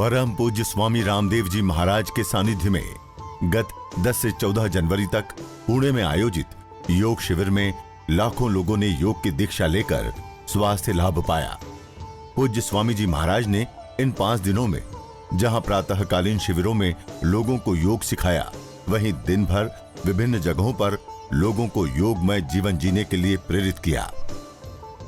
परम पूज्य स्वामी रामदेव जी महाराज के सानिध्य में गत 10 से 14 जनवरी तक पुणे में आयोजित योग शिविर में लाखों लोगों ने योग की दीक्षा लेकर स्वास्थ्य लाभ पाया। पूज्य स्वामी जी महाराज ने इन 5 दिनों में जहां प्रातःकालीन शिविरों में लोगों को योग सिखाया, वहीं दिन भर विभिन्न जगहों पर लोगों को योगमय जीवन जीने के लिए प्रेरित किया।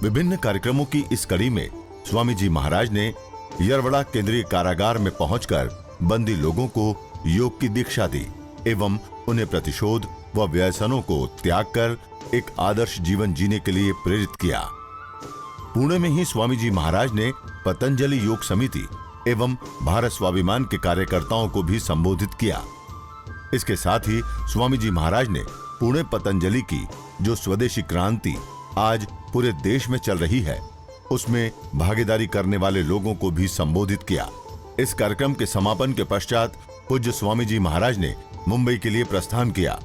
विभिन्न कार्यक्रमों की इस कड़ी में स्वामी जी महाराज ने यरवड़ा केंद्रीय कारागार में पहुंचकर बंदी लोगों को योग की दीक्षा दी एवं उन्हें प्रतिशोध व व्यसनों को त्याग कर एक आदर्श जीवन जीने के लिए प्रेरित किया। पुणे में ही स्वामी जी महाराज ने पतंजलि योग समिति एवं भारत स्वाभिमान के कार्यकर्ताओं को भी संबोधित किया। इसके साथ ही स्वामी जी महाराज ने पुणे पतंजलि की जो स्वदेशी क्रांति आज पूरे देश में चल रही है, उसमें भागीदारी करने वाले लोगों को भी संबोधित किया। इस कार्यक्रम के समापन के पश्चात पूज्य स्वामी जी महाराज ने मुंबई के लिए प्रस्थान किया।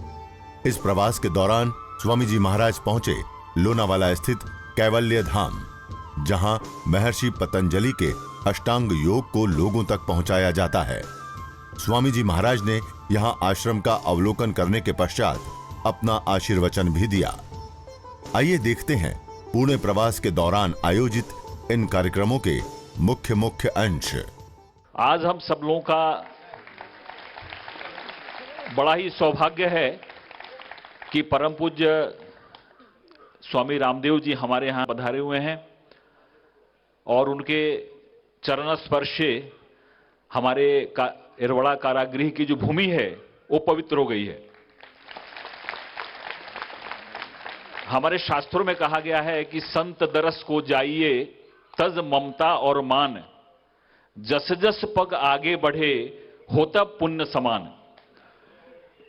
इस प्रवास के दौरान स्वामी जी महाराज पहुंचे लोनावाला स्थित कैवल्य धाम, जहां महर्षि पतंजलि के अष्टांग योग को लोगों तक पहुंचाया जाता है। स्वामी जी महाराज ने यहां आश्रम का अवलोकन करने के पश्चात अपना आशीर्वचन भी दिया। आइए देखते हैं पुणे प्रवास के दौरान आयोजित इन कार्यक्रमों के मुख्य अंश। आज हम सब लोगों का बड़ा ही सौभाग्य है कि परम पूज्य स्वामी रामदेव जी हमारे यहाँ पधारे हुए हैं और उनके चरण स्पर्श से हमारे यरवड़ा कारागृह की जो भूमि है वो पवित्र हो गई है। हमारे शास्त्रों में कहा गया है कि संत दरस को जाइए तज ममता और मान, जस जस पग आगे बढ़े होता पुण्य समान।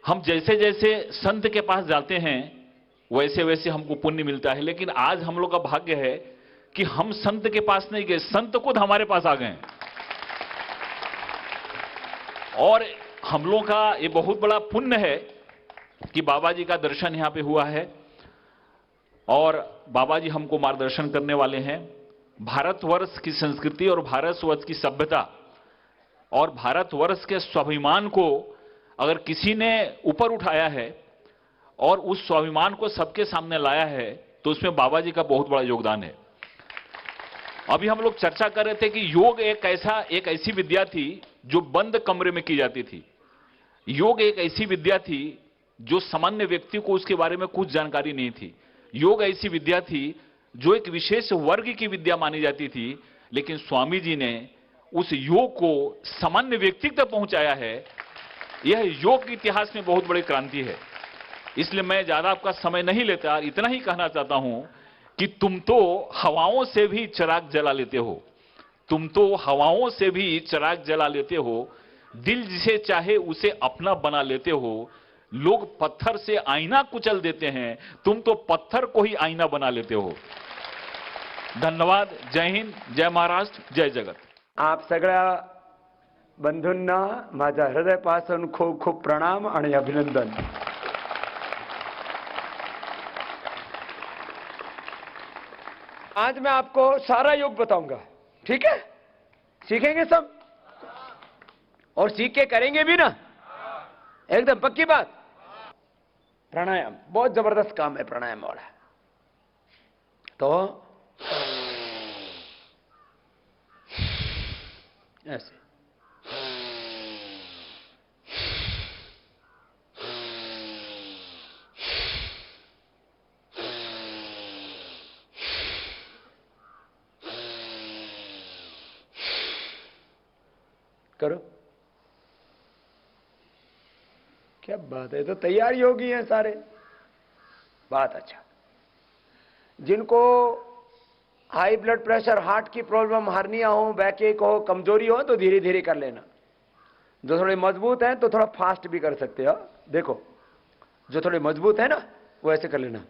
हम जैसे जैसे संत के पास जाते हैं वैसे वैसे हमको पुण्य मिलता है, लेकिन आज हम लोग का भाग्य है कि हम संत के पास नहीं गए, संत खुद हमारे पास आ गए। और हम लोग का ये बहुत बड़ा पुण्य है कि बाबा जी का दर्शन यहां पे हुआ है और बाबा जी हमको मार्गदर्शन करने वाले हैं। भारतवर्ष की संस्कृति और भारतवर्ष की सभ्यता और भारतवर्ष के स्वाभिमान को अगर किसी ने ऊपर उठाया है और उस स्वाभिमान को सबके सामने लाया है तो उसमें बाबा जी का बहुत बड़ा योगदान है। अभी हम लोग चर्चा कर रहे थे कि योग एक ऐसी विद्या थी जो बंद कमरे में की जाती थी। योग एक ऐसी विद्या थी जो सामान्य व्यक्ति को उसके बारे में कुछ जानकारी नहीं थी। योग ऐसी विद्या थी जो एक विशेष वर्ग की विद्या मानी जाती थी, लेकिन स्वामी जी ने उस योग को सामान्य व्यक्ति तक पहुंचाया है। यह योग के इतिहास में बहुत बड़ी क्रांति है। इसलिए मैं ज्यादा आपका समय नहीं लेता, इतना ही कहना चाहता हूं कि तुम तो हवाओं से भी चिराग जला लेते हो, तुम तो हवाओं से भी चिराग जला लेते हो, दिल जिसे चाहे उसे अपना बना लेते हो। लोग पत्थर से आईना कुचल देते हैं, तुम तो पत्थर को ही आईना बना लेते हो। धन्यवाद। जय हिंद, जय महाराष्ट्र, जय जगत। आप सगळ्या बंधूंना माझा हृदयपासून खूप खूप प्रणाम आणि अभिनंदन। आज मैं आपको सारा योग बताऊंगा, ठीक है? सीखेंगे सब और सीख के करेंगे भी ना, एकदम पक्की बात। प्राणायाम बहुत जबरदस्त काम है प्राणायाम वाला। तो ऐसे करो। क्या बात है, तो तैयार योगी हैं सारे। बात अच्छा। जिनको हाई ब्लड प्रेशर, हार्ट की प्रॉब्लम, हार्निया हो, बैकएक हो, कमजोरी हो तो धीरे धीरे कर लेना। जो थोड़े मजबूत हैं तो थोड़ा फास्ट भी कर सकते हो। देखो जो थोड़े मजबूत है ना वो ऐसे कर लेना।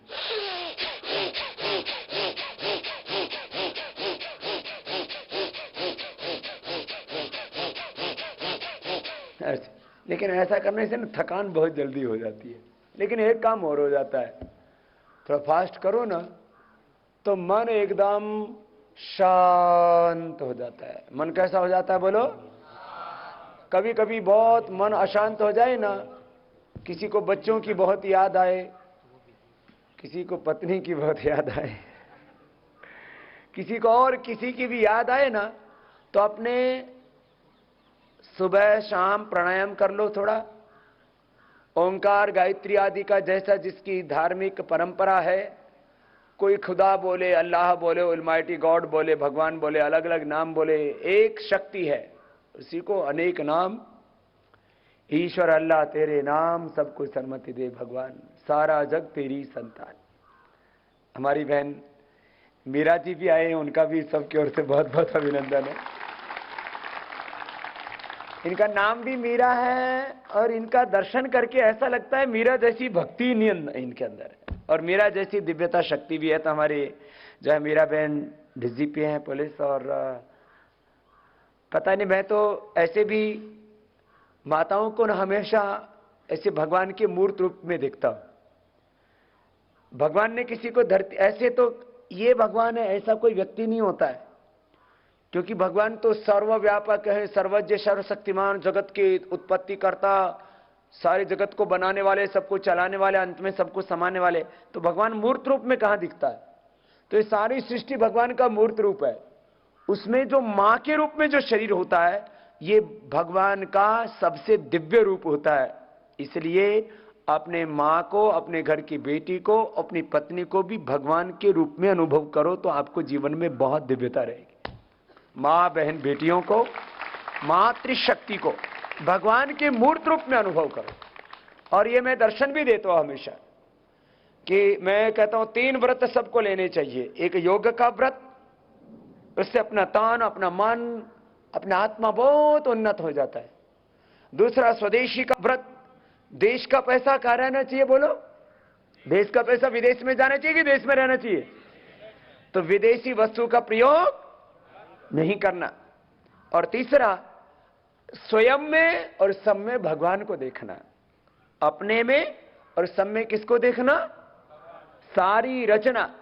ऐसे, लेकिन ऐसा करने से ना थकान बहुत जल्दी हो जाती है। लेकिन एक काम और हो जाता है, थोड़ा फास्ट करो ना तो मन एकदम शांत हो जाता है। मन कैसा हो जाता है बोलो? कभी कभी बहुत मन अशांत हो जाए ना, किसी को बच्चों की बहुत याद आए, किसी को पत्नी की बहुत याद आए, किसी को और किसी की भी याद आए ना, तो अपने सुबह शाम प्राणायाम कर लो थोड़ा। ओंकार गायत्री आदि का जैसा जिसकी धार्मिक परंपरा है, कोई खुदा बोले, अल्लाह बोले, ऑलमाइटी गॉड बोले, भगवान बोले, अलग अलग नाम बोले, एक शक्ति है, उसी को अनेक नाम। ईश्वर अल्लाह तेरे नाम सबको सन्मति दे भगवान, सारा जग तेरी संतान। हमारी बहन मीरा जी भी आए हैं, उनका भी सबकी ओर से बहुत बहुत अभिनंदन है। इनका नाम भी मीरा है और इनका दर्शन करके ऐसा लगता है मीरा जैसी भक्ति इनके अंदर है और मीरा जैसी दिव्यता शक्ति भी है। तो हमारे जो है मीरा बहन डीजीपी हैं पुलिस, और पता नहीं, मैं तो ऐसे भी माताओं को न हमेशा ऐसे भगवान के मूर्त रूप में देखता हूं। भगवान ने किसी को धरती, ऐसे तो ये भगवान है ऐसा कोई व्यक्ति नहीं होता है, क्योंकि भगवान तो सर्वव्यापक है, सर्वज्ञ सर्वशक्तिमान, जगत की उत्पत्ति करता, सारे जगत को बनाने वाले, सबको चलाने वाले, अंत में सबको समाने वाले। तो भगवान मूर्त रूप में कहां दिखता है? तो ये सारी सृष्टि भगवान का मूर्त रूप है। उसमें जो मां के रूप में जो शरीर होता है, ये भगवान का सबसे दिव्य रूप होता है। इसलिए अपने मां को, अपने घर की बेटी को, अपनी पत्नी को भी भगवान के रूप में अनुभव करो, तो आपको जीवन में बहुत दिव्यता रहेगी। मां बहन बेटियों को, मातृशक्ति को भगवान के मूर्त रूप में अनुभव करो। और ये मैं दर्शन भी देता हूं हमेशा, कि मैं कहता हूं 3 व्रत सबको लेने चाहिए। एक योग का व्रत, उससे अपना तन, अपना मन, अपना आत्मा बहुत उन्नत हो जाता है। दूसरा स्वदेशी का व्रत, देश का पैसा कहां रहना चाहिए बोलो? देश का पैसा विदेश में जाना चाहिए कि देश में रहना चाहिए? तो विदेशी वस्तु का प्रयोग नहीं करना। और तीसरा, स्वयं में और सब में भगवान को देखना। अपने में और सब में किसको देखना? सारी रचना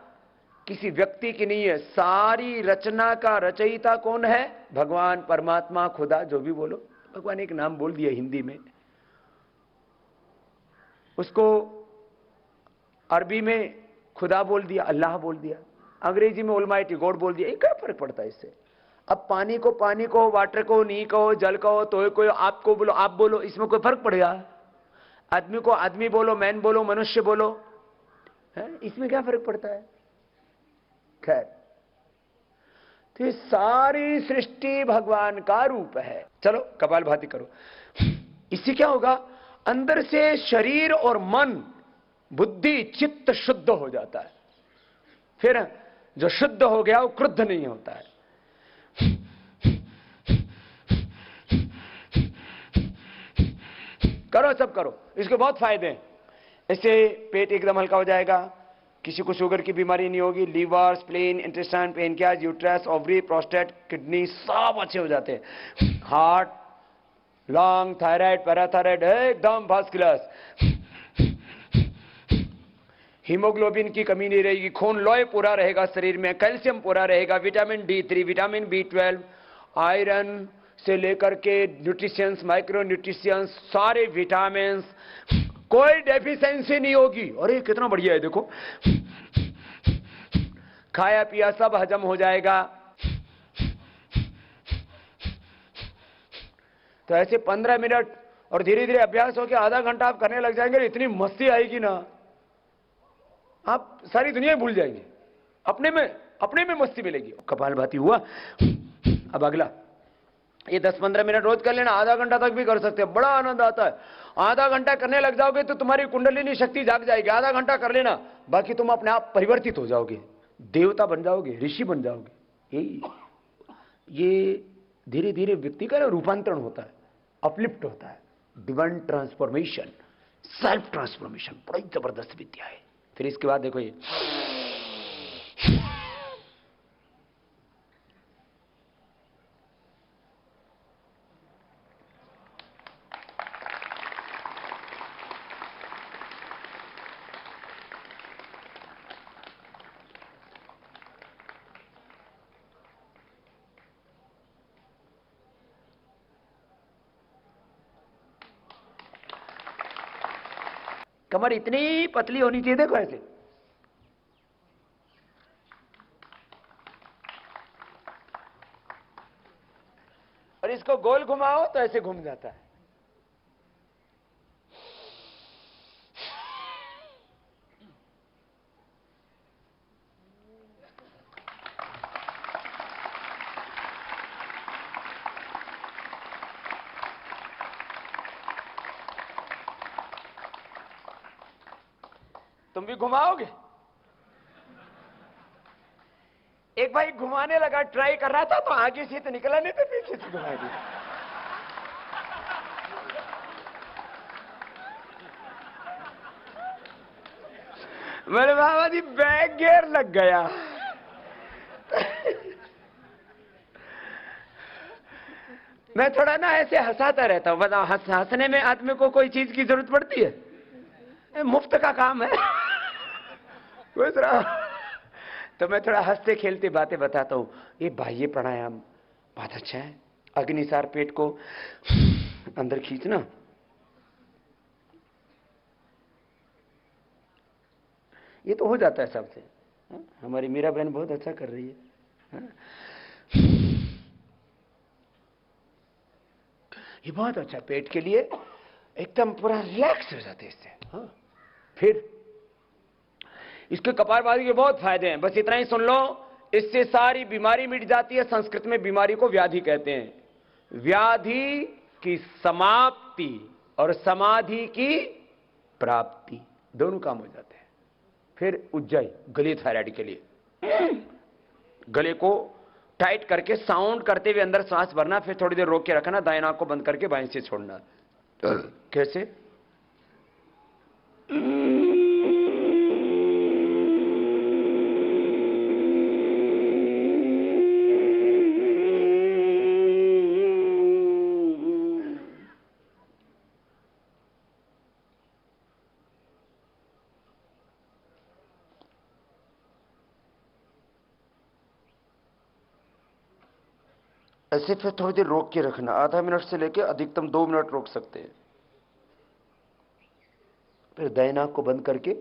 किसी व्यक्ति की नहीं है, सारी रचना का रचयिता कौन है? भगवान, परमात्मा, खुदा, जो भी बोलो। भगवान एक नाम बोल दिया हिंदी में, उसको अरबी में खुदा बोल दिया, अल्लाह बोल दिया, अंग्रेजी में ऑलमाइटी गॉड बोल दिया। क्या फर्क पड़ता है इससे? अब पानी को, वाटर को नी कहो, जल कहो, तो कोई आपको बोलो, आप बोलो, इसमें कोई फर्क पड़ेगा? आदमी को आदमी बोलो, मैन बोलो, मनुष्य बोलो, है? इसमें क्या फर्क पड़ता है? खैर, तो ये सारी सृष्टि भगवान का रूप है। चलो कपालभाति करो। इससे क्या होगा? अंदर से शरीर और मन, बुद्धि, चित्त शुद्ध हो जाता है। फिर जो शुद्ध हो गया वो क्रुद्ध नहीं होता है। करो, सब करो, इसके बहुत फायदे हैं। इससे पेट एकदम हल्का हो जाएगा, किसी को शुगर की बीमारी नहीं होगी, liver, spleen, intestine, pancreas, uterus, ovary, prostate, kidney सब अच्छे हो जाते हैं। हार्ट, लंग, थायराइड, पैराथायराइड एकदम फर्स्ट क्लास। हीमोग्लोबिन की कमी नहीं रहेगी, खून लॉय पूरा रहेगा शरीर में, कैल्शियम पूरा रहेगा, vitamin D3, vitamin B12, iron से लेकर के न्यूट्रिशंस, माइक्रो न्यूट्रिशंस, सारे विटामिन, कोई डेफिशिएंसी नहीं होगी। अरे कितना बढ़िया है, देखो खाया पिया सब हजम हो जाएगा। तो ऐसे 15 मिनट और धीरे धीरे अभ्यास हो के आधा घंटा आप करने लग जाएंगे, इतनी मस्ती आएगी ना, आप सारी दुनिया भूल जाएंगे। अपने में मस्ती मिलेगी। कपालभाति हुआ। अब अगला, ये 10-15 मिनट रोज कर लेना, आधा घंटा तक भी कर सकते हैं, बड़ा आनंद आता है। आधा घंटा करने लग जाओगे तो तुम्हारी कुंडलिनी शक्ति जाग जाएगी। आधा घंटा कर लेना, बाकी तुम अपने आप परिवर्तित हो जाओगे, देवता बन जाओगे, ऋषि बन जाओगे। ये धीरे धीरे व्यक्ति का रूपांतरण होता है, अपलिफ्ट होता है, डिवाइन ट्रांसफॉर्मेशन, सेल्फ ट्रांसफॉर्मेशन, बड़ी जबरदस्त विद्या है। फिर इसके बाद देखो, ये कमर इतनी पतली होनी चाहिए, देखो ऐसे। और इसको गोल घुमाओ तो ऐसे घूम जाता है। तुम भी घुमाओगे? एक भाई घुमाने लगा, ट्राई कर रहा था तो आगे से तो निकला नहीं तो पीछे से घुमा दिया। मेरे बाबा जी बैक गियर लग गया। मैं थोड़ा ना ऐसे हंसाता रहता हूं। बताओ, हंसने में आदमी को कोई चीज की जरूरत पड़ती है? मुफ्त का काम है। तो मैं थोड़ा हंसते खेलते बातें बताता हूं। ये बाह्य प्राणायाम बहुत अच्छा है। अग्निसार, पेट को अंदर खींचना, ये तो हो जाता है सबसे। हमारी मीरा बहन बहुत अच्छा कर रही है। ये बहुत अच्छा पेट के लिए, एकदम पूरा रिलैक्स हो जाते हैं इससे। फिर इसके कपालभाति के बहुत फायदे हैं, बस इतना ही सुन लो। इससे सारी बीमारी मिट जाती है। संस्कृत में बीमारी को व्याधि कहते हैं। व्याधि की समाप्ति और समाधि की प्राप्ति, दोनों काम हो जाते हैं। फिर उज्जयी, गले थायराइड के लिए, गले को टाइट करके साउंड करते हुए अंदर सांस भरना, फिर थोड़ी देर रोक के रखना, दाएं नाक को बंद करके बाएं से छोड़ना। कैसे? ऐसे फिर थोड़ी देर रोक के रखना, आधा मिनट से लेकर अधिकतम 2 मिनट रोक सकते हैं। फिर दाएं नाक को बंद करके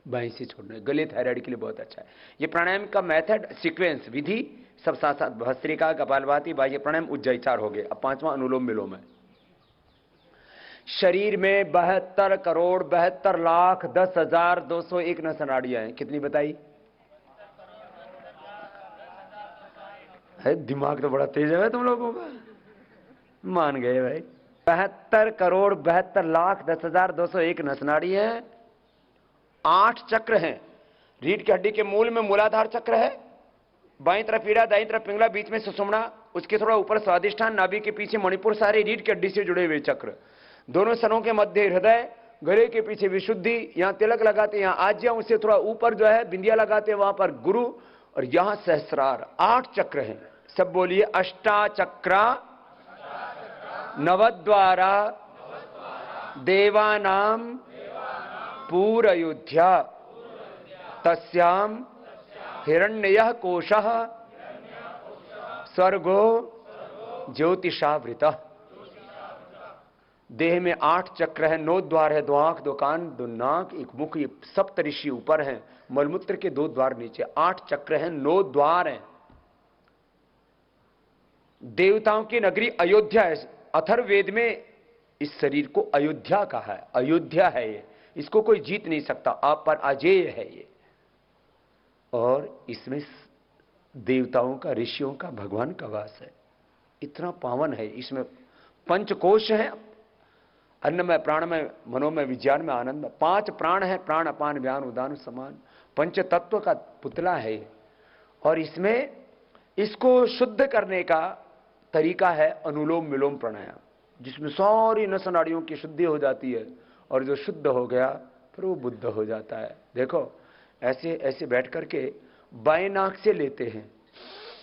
बाएं से छोड़ना। गले थायराइड के लिए बहुत अच्छा है। ये प्राणायाम का मेथड, सीक्वेंस, विधि सब साथ साथ, भस्त्रिका, कपालभाति, बाह्य प्राणायाम, उज्जयी, 4 हो गए। अब 5वां अनुलोम विलोम है। शरीर में 72 करोड़ 72 लाख 10,201 नस नाड़ियां हैं। कितनी बताई है? दिमाग तो बड़ा तेज है तुम लोगों का, मान गए भाई। 72 करोड़ 72 लाख 10,201 नस नाड़ी है। 8 चक्र हैं। रीढ़ की हड्डी के मूल में मूलाधार चक्र है, बाईं तरफ ईड़ा, दाईं तरफ पिंगला, बीच में सुषुम्ना, उसके थोड़ा ऊपर स्वादिष्ठान, नाभि के पीछे मणिपुर, सारे रीढ़ की हड्डी से जुड़े हुए चक्र। दोनों स्तनों के मध्य हृदय, गले के पीछे विशुद्धि, यहां तिलक लगाते, यहां आज्या, उससे थोड़ा ऊपर जो है बिंदिया लगाते, वहां पर गुरु, और यहां सहस्रार। 8 चक्र हैं। सब बोलिए, अष्टाचक्रा नवद्वारा देवानाम पूरयोध्या तस्याम हिरण्यः कोशः स्वर्गो ज्योतिषावृतः। देह में 8 चक्र है, 9 द्वार है, 2 आंख, 2 कान, 2 नाक, 1 मुख, ये सप्तऋषि ऊपर हैं, मलमूत्र के 2 द्वार नीचे। 8 चक्र हैं, 9 द्वार हैं। देवताओं की नगरी अयोध्या है। अथर्ववेद में इस शरीर को अयोध्या कहा है। अयोध्या है ये, इसको कोई जीत नहीं सकता, आप पर अजेय है ये। और इसमें देवताओं का, ऋषियों का, भगवान का वास है। इतना पावन है। इसमें पंचकोश है, अन्नमय, प्राणमय, मनोमय, विज्ञान में, आनंद में। 5 प्राण है, प्राण अपान व्यान उदान समान। पंच तत्व का पुतला है। और इसमें इसको शुद्ध करने का तरीका है अनुलोम विलोम प्राणायाम, जिसमें सारी नस नाड़ियों की शुद्धि हो जाती है। और जो शुद्ध हो गया फिर वो बुद्ध हो जाता है। देखो, ऐसे ऐसे बैठ करके बाएं नाक से लेते हैं,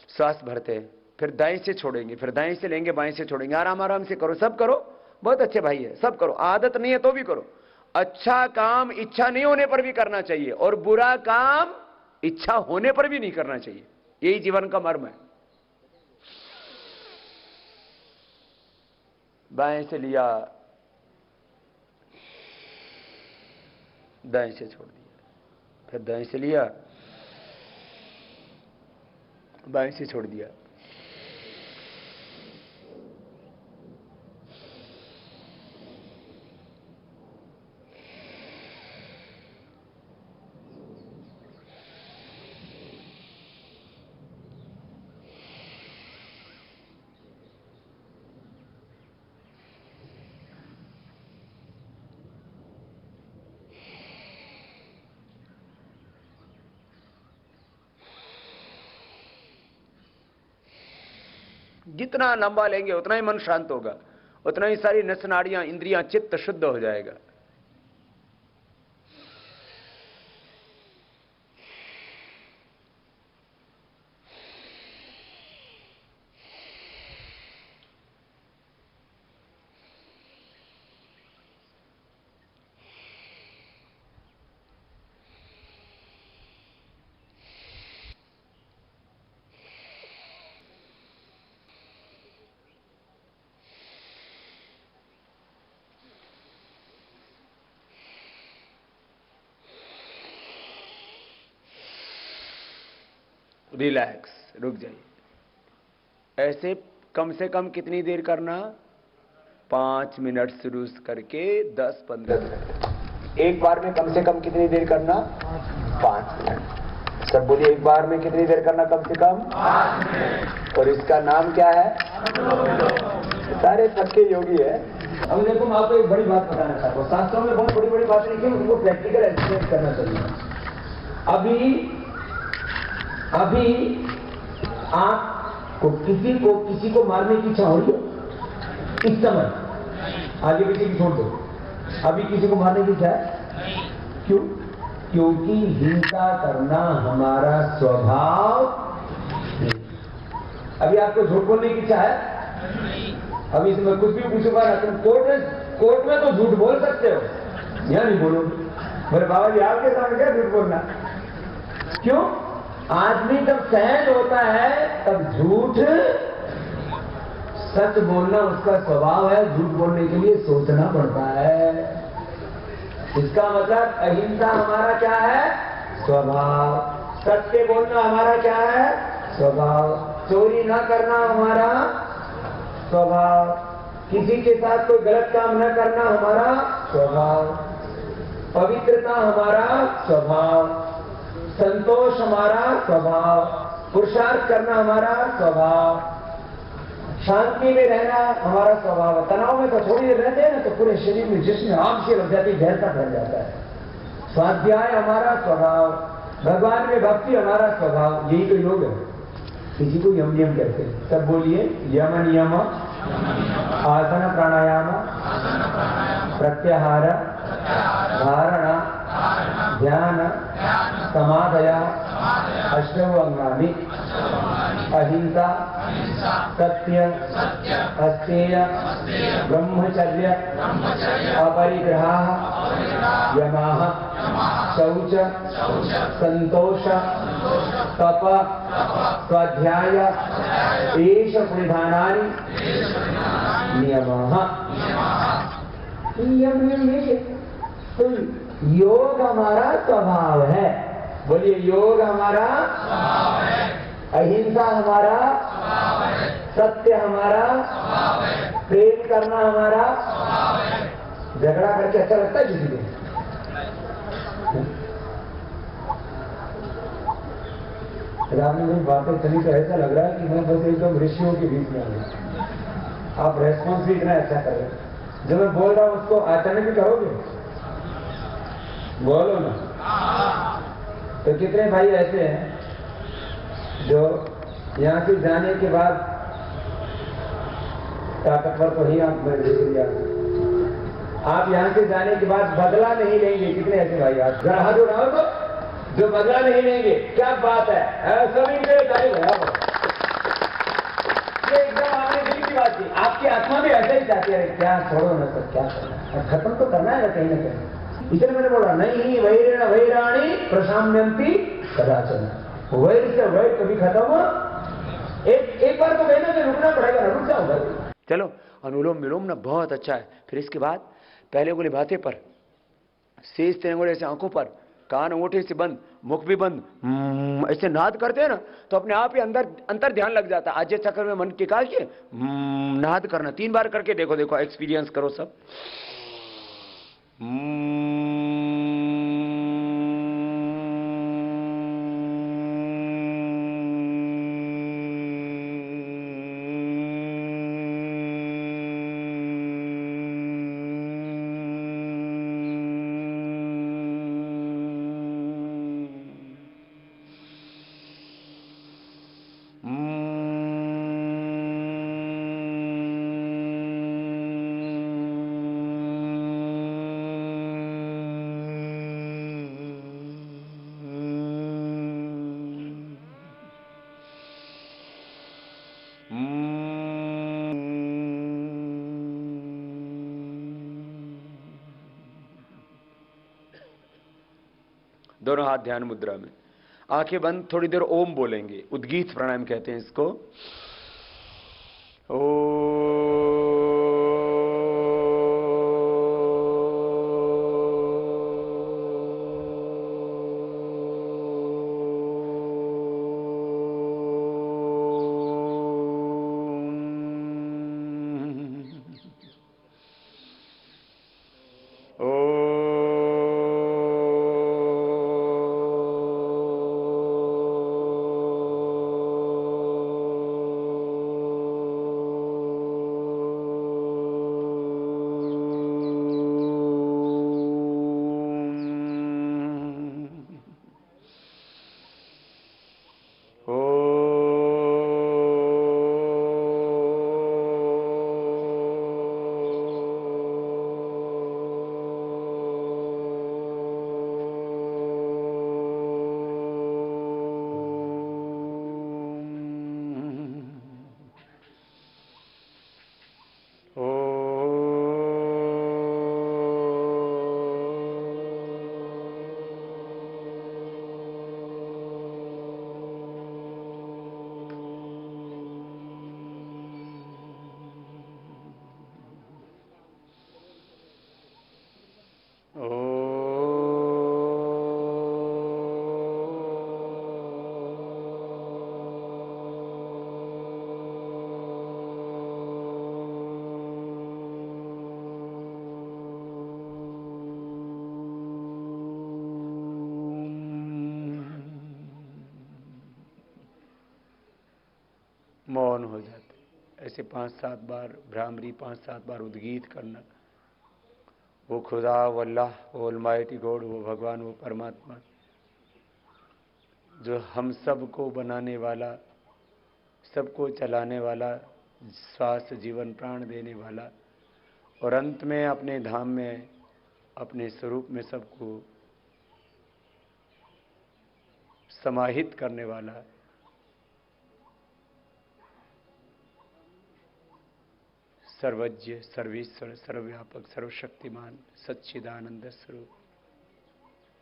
श्वास भरते हैं, फिर दाएं से छोड़ेंगे, फिर दाएं से लेंगे, बाएं से छोड़ेंगे। आराम आराम से करो, सब करो। बहुत अच्छे भाई है, सब करो। आदत नहीं है तो भी करो। अच्छा काम इच्छा नहीं होने पर भी करना चाहिए, और बुरा काम इच्छा होने पर भी नहीं करना चाहिए। यही जीवन का मर्म है। बाएं से लिया, दाएं से छोड़ दिया, फिर दाएं से लिया, बाएं से छोड़ दिया। जितना लंबा लेंगे उतना ही मन शांत होगा, उतना ही सारी नस नाड़ियां, इंद्रियां, चित्त शुद्ध हो जाएगा। रिलैक्स, रुक जाइए। ऐसे कम से कम कितनी देर करना? 5 मिनट शुरू करके 10-15 मिनट। एक बार में कम से कम कितनी देर करना? 5 मिनट। सब बोलिए, एक बार में कितनी देर करना? कम से कम 5 मिनट। और इसका नाम क्या है? सारे पक्के योगी है। अब देखो, मैं आपको एक बड़ी बात बताना चाहता हूँ। शास्त्रों में बहुत बड़ी बड़ी बातें लिखी, उनको प्रैक्टिकल एक्सपीरियंस करना चाहिए। अभी आपको किसी को मारने की इच्छा हो रही है इस समय? आगे किसी की छोड़ दो, अभी किसी को मारने की इच्छा है? क्यों? क्योंकि हिंसा करना हमारा स्वभाव नहीं। अभी आपको झूठ बोलने की इच्छा है? अभी इसमें कुछ भी पूछूंगा ना, तुम कोर्ट में तो झूठ बोल सकते हो, यहां नहीं बोलोगे। मेरे बाबा जी आपके सामने क्या झूठ बोलना? क्यों? आदमी जब सहज होता है तब झूठ, सच बोलना उसका स्वभाव है। झूठ बोलने के लिए सोचना पड़ता है। इसका मतलब अहिंसा हमारा क्या है? स्वभाव। सत्य बोलना हमारा क्या है? स्वभाव। चोरी न करना हमारा स्वभाव। किसी के साथ कोई गलत काम न करना हमारा स्वभाव। पवित्रता हमारा स्वभाव। संतोष हमारा स्वभाव। पुरुषार्थ करना हमारा स्वभाव। शांति में रहना हमारा स्वभाव है। तनाव में तो थोड़ी देर रहते हैं ना, तो पूरे शरीर में जिसमें आग से लग जाती है, जहर फैल जाता है। स्वाध्याय हमारा स्वभाव। भगवान में भक्ति हमारा स्वभाव। यही तो योग है। किसी को यम नियम कहते हैं। सब बोलिए, यम नियम, आसन प्राणायाम, प्रत्याहार, धारणा, ध्यान, समाधया, अष्टौ अंगानि, अहिंसा, सत्य, अस्तेय, ब्रह्मचर्य, अपरिग्रह, यमः, शौच, संतोष, तप, स्वाध्याय, एष परिधानानि नियमः। तो योग हमारा स्वभाव है। बोलिए, योग हमारा स्वभाव है। अहिंसा हमारा स्वभाव है। सत्य हमारा स्वभाव है। प्रेम करना हमारा स्वभाव है। झगड़ा करके अच्छा लगता है किसी को? आपने मेरी बातें सुनी तो ऐसा लग रहा है कि मैं बस एकदम ऋषियों के बीच में आ गया। आप रेस्पॉन्स भी इतना अच्छा कर रहे हैं। जो मैं बोल रहा हूं उसको आचरण भी करोगे? बोलो ना। तो कितने भाई ऐसे हैं जो यहां से जाने के बाद, ताकतवर तो ही आप, मैं देख लिया, आप यहां से जाने के बाद बदला नहीं लेंगे? कितने ऐसे भाई आप जरा हाथ उठाओ तो, जो बदला नहीं लेंगे? क्या बात है, सभी मेरे तारीफ है। ये एकदम आपने दिल की बात की। आपकी आत्मा भी ऐसा ही चाहती है, क्या छोड़ो ना सर, क्या करना है, खत्म तो करना है ना कहीं ना कहीं। इसलिए मैंने बोला, नहीं वैरेण वैराणी प्रशाम्यंती कदाचन। वैर से वैर कभी खत्म, एक बार तो कहना कि रुकना पड़ेगा ना, रुक जाओ भाई। चलो अनुलोम विलोम ना बहुत अच्छा है। फिर इसके बाद पहले उंगली भाते पर, शेष 3 अंगुली ऐसे आंखों पर, कान अंगूठे से बंद, मुख भी बंद, ऐसे नाद करते हैं ना तो अपने आप ही अंदर अंतर ध्यान लग जाता है। आज चक्कर में मन निकाल के नाद करना 3 बार करके देखो, देखो एक्सपीरियंस करो सब। दोनों हाथ ध्यान मुद्रा में, आंखें बंद, थोड़ी देर ओम बोलेंगे, उद्गीत प्राणायाम कहते हैं इसको। ओ मौन हो जाते। ऐसे 5-7 बार भ्रामरी, 5-7 बार उद्गीत करना। वो खुदा, वो अल्लाह, वो ऑलमाइटी गॉड, वो भगवान, वो परमात्मा जो हम सबको बनाने वाला, सबको चलाने वाला, श्वास जीवन प्राण देने वाला, और अंत में अपने धाम में, अपने स्वरूप में सबको समाहित करने वाला, सर्वज्ञ, सर्वेश्वर, सर्वव्यापक, सर्वशक्तिमान, सच्चिदानंद स्वरूप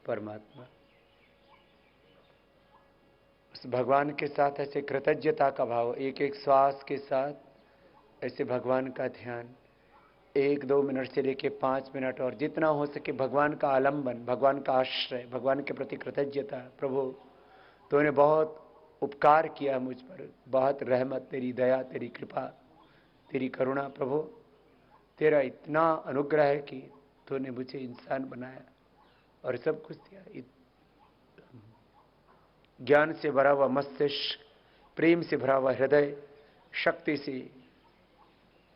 परमात्मा। उस भगवान के साथ ऐसे कृतज्ञता का भाव, एक एक श्वास के साथ ऐसे भगवान का ध्यान, 1-2 मिनट से लेके 5 मिनट, और जितना हो सके भगवान का आलंबन, भगवान का आश्रय, भगवान के प्रति कृतज्ञता। प्रभु तूने बहुत उपकार किया मुझ पर, बहुत रहमत, तेरी दया, तेरी कृपा, तेरी करुणा। प्रभु तेरा इतना अनुग्रह है कि तूने मुझे इंसान बनाया और सब कुछ दिया। ज्ञान से भरा हुआ मस्तिष्क, प्रेम से भरा हुआ हृदय, शक्ति से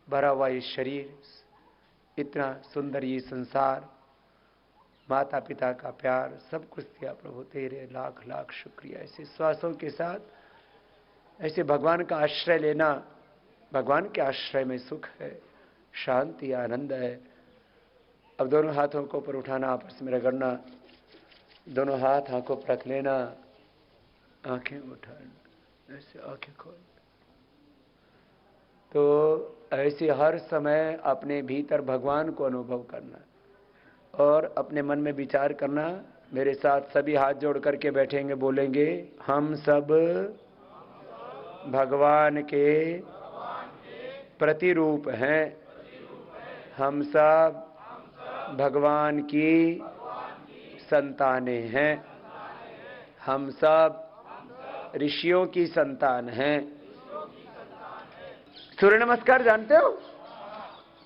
भरा हुआ ये शरीर, इतना सुंदर ये संसार, माता पिता का प्यार, सब कुछ दिया प्रभु, तेरे लाख लाख शुक्रिया। ऐसे श्वासों के साथ ऐसे भगवान का आश्रय लेना, भगवान के आश्रय में सुख है, शांति, आनंद है। अब दोनों हाथों को ऊपर उठाना, आपस में रगड़ना, दोनों हाथ आंखों पर रख लेना, आंखें उठाना, ऐसे आंखें खोल। तो ऐसे हर समय अपने भीतर भगवान को अनुभव करना और अपने मन में विचार करना। मेरे साथ सभी हाथ जोड़ करके बैठेंगे, बोलेंगे, हम सब भगवान के प्रतिरूप हैं। हम सब भगवान की संतानें हैं। हम सब ऋषियों की संतान हैं। सूर्य नमस्कार जानते हो?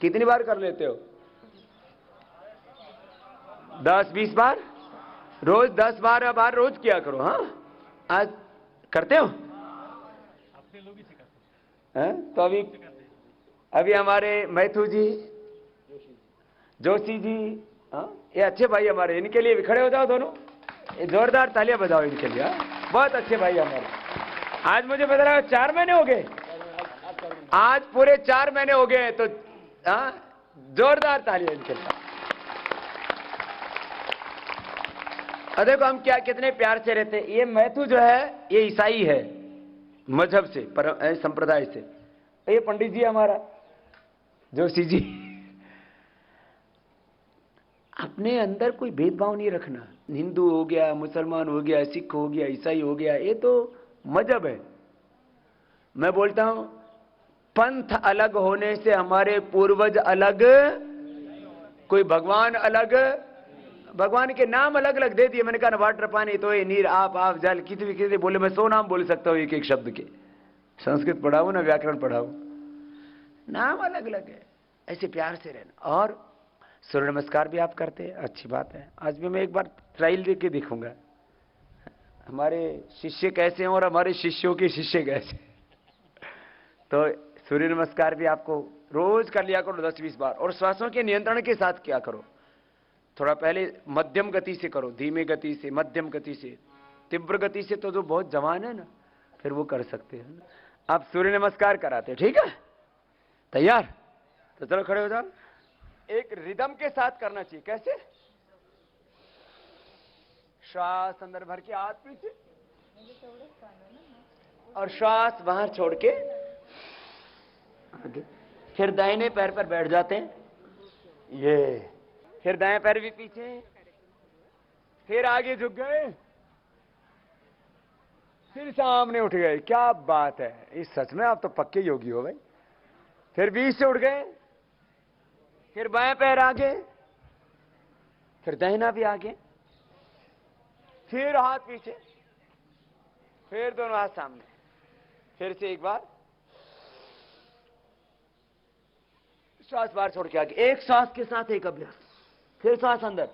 कितनी बार कर लेते हो? 10-20 बार रोज, 10 बार बार रोज किया करो। हाँ, आज करते हो? अपने लोग ही सिखाते हैं। तो अभी हमारे मैथू जी, जोशी जी, हाँ, ये अच्छे भाई हमारे, इनके लिए भी खड़े हो जाओ दोनों, ये जोरदार तालियां बजाओ इनके लिए। हाँ? बहुत अच्छे भाई हमारे। आज मुझे बता रहा है 4 महीने हो गए, आज पूरे 4 महीने हो गए, तो हाँ, जोरदार तालियां इनके लिए। और देखो हम क्या कितने प्यार से रहते हैं। ये मैथू जो है ये ईसाई है, मजहब से, संप्रदाय से। ये पंडित जी हमारा जोशी जी। अपने अंदर कोई भेदभाव नहीं रखना। हिंदू हो गया, मुसलमान हो गया, सिख हो गया, ईसाई हो गया, ये तो मजहब है। मैं बोलता हूं पंथ अलग होने से हमारे पूर्वज अलग, कोई भगवान अलग, भगवान के नाम अलग अलग दे दिए। मैंने कहा वाटर, पानी, तो ये नीर, आप, जल, किसी बोले, मैं 100 नाम बोल सकता हूं एक एक शब्द के। संस्कृत पढ़ाऊं ना व्याकरण पढ़ाऊं, नाम अलग अलग है। ऐसे प्यार से रहना। और सूर्य नमस्कार भी आप करते हैं, अच्छी बात है। आज भी मैं एक बार ट्रायल देके दिखूंगा हमारे शिष्य कैसे हैं और हमारे शिष्यों के शिष्य कैसे। तो सूर्य नमस्कार भी आपको रोज कर लिया करो 10-20 बार। और श्वासों के नियंत्रण के साथ क्या करो, थोड़ा पहले मध्यम गति से करो, धीमे गति से, मध्यम गति से, तीव्र गति से तो जो बहुत जवान है ना फिर वो कर सकते हैं। आप सूर्य नमस्कार कराते, ठीक है? तैयार? तो चलो खड़े हो जाओ। एक रिदम के साथ करना चाहिए। कैसे? श्वास अंदर भर के हाथ पीछे और श्वास बाहर छोड़ के आगे। फिर दाहिने पैर पर बैठ जाते हैं, ये, फिर दाएं पैर भी पीछे, फिर आगे झुक गए, फिर सामने उठ गए। क्या बात है, इस सच में आप तो पक्के योगी हो भाई। फिर बीच से उठ गए, फिर बाएं पैर आगे, फिर दाहिना भी आगे, फिर हाथ पीछे, फिर दोनों हाथ सामने, फिर से एक बार श्वास बाहर छोड़ के आगे। एक श्वास के साथ एक अभ्यास, फिर श्वास अंदर,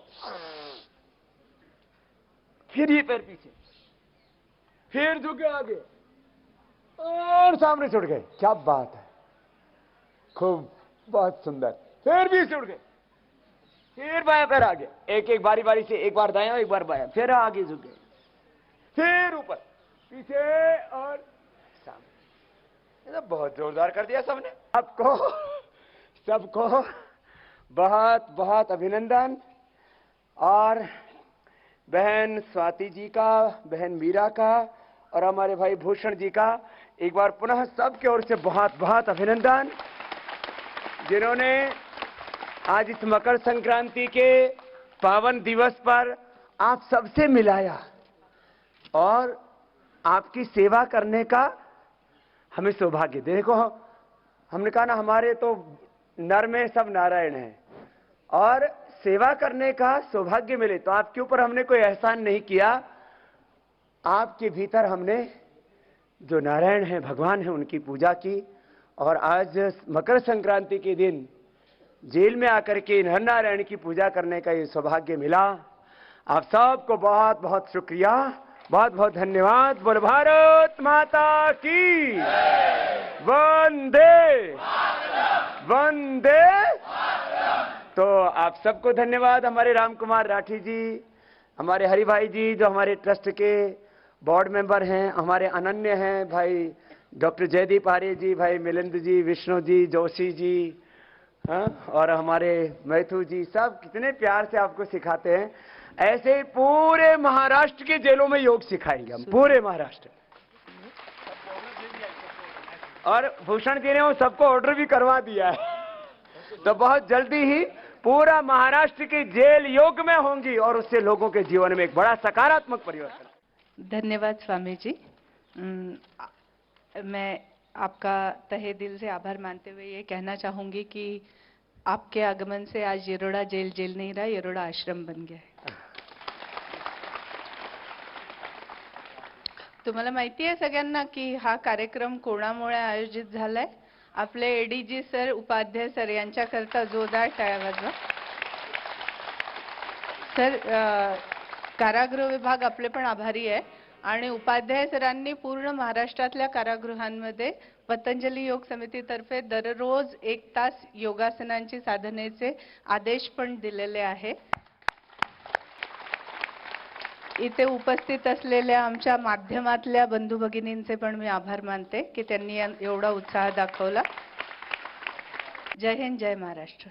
फिर ये पैर पीछे, फिर झुक गए आगे और सामने छोड़ गए। क्या बात है, खूब, बहुत सुंदर। फिर भी उड़ गए, फिर बाएं पैर आगे, एक एक बारी बारी से, एक बार दायां एक बार बायां, फिर आगे झुक गए, फिर ऊपर पीछे और सामने। ये तो बहुत जोरदार कर दिया सबने। सबको बहुत बहुत अभिनंदन। और बहन स्वाति जी का, बहन मीरा का और हमारे भाई भूषण जी का एक बार पुनः सबकी ओर से बहुत बहुत अभिनंदन, जिन्होंने आज इस मकर संक्रांति के पावन दिवस पर आप सबसे मिलाया और आपकी सेवा करने का हमें सौभाग्य। देखो हमने कहा ना, हमारे तो नर में सब नारायण हैं और सेवा करने का सौभाग्य मिले तो आपके ऊपर हमने कोई एहसान नहीं किया। आपके भीतर हमने जो नारायण हैं, भगवान हैं, उनकी पूजा की। और आज मकर संक्रांति के दिन जेल में आकर के नर नारायण की पूजा करने का ये सौभाग्य मिला। आप सबको बहुत बहुत शुक्रिया, बहुत बहुत धन्यवाद। बोल भारत माता की वंदे वंदे। तो आप सबको धन्यवाद। हमारे राम कुमार राठी जी, हमारे हरि भाई जी जो हमारे ट्रस्ट के बोर्ड मेंबर हैं, हमारे अनन्य हैं भाई डॉक्टर जयदीप आर्य जी, भाई मिलिंद जी, विष्णु जी, जोशी जी, हाँ, और हमारे मैथू जी, सब कितने प्यार से आपको सिखाते हैं। ऐसे ही पूरे महाराष्ट्र के जेलों में योग सिखाएंगे हम, पूरे महाराष्ट्र। और भूषण जी ने वो सबको ऑर्डर भी करवा दिया है, तो बहुत जल्दी ही पूरा महाराष्ट्र की जेल योग में होंगी और उससे लोगों के जीवन में एक बड़ा सकारात्मक परिवर्तन। धन्यवाद स्वामी जी। मैं आपका तहे दिल से आभार मानते हुए ये कहना चाहूंगी कि आपके आगमन से आज येरोडा जेल जेल नहीं रहा, येरोडा आश्रम बन गया है. तुम्हाला माहिती आहे सगळ्यांना की हा कार्यक्रम कोणामुळे आयोजित झालाय? आपले एडीजी सर, उपाध्याय सर यांच्याकरता जोरदार टाळ्या वाजवा. सर, कारागृह विभाग आपले पण आभारी आहे आणि उपाध्याय सरांनी पूर्ण महाराष्ट्रातल्या कारागृहांमध्ये पतंजली योग समितीतर्फे दररोज 1 तास योगासनांची साधनेचे आदेश पण दिलेले आहे. इथे उपस्थित असलेल्या आमच्या माध्यमातल्या बंधू भगिनींचे पण मी आभार मानते की त्यांनी एवढा उत्साह दाखवला. जय हिंद, जय महाराष्ट्र.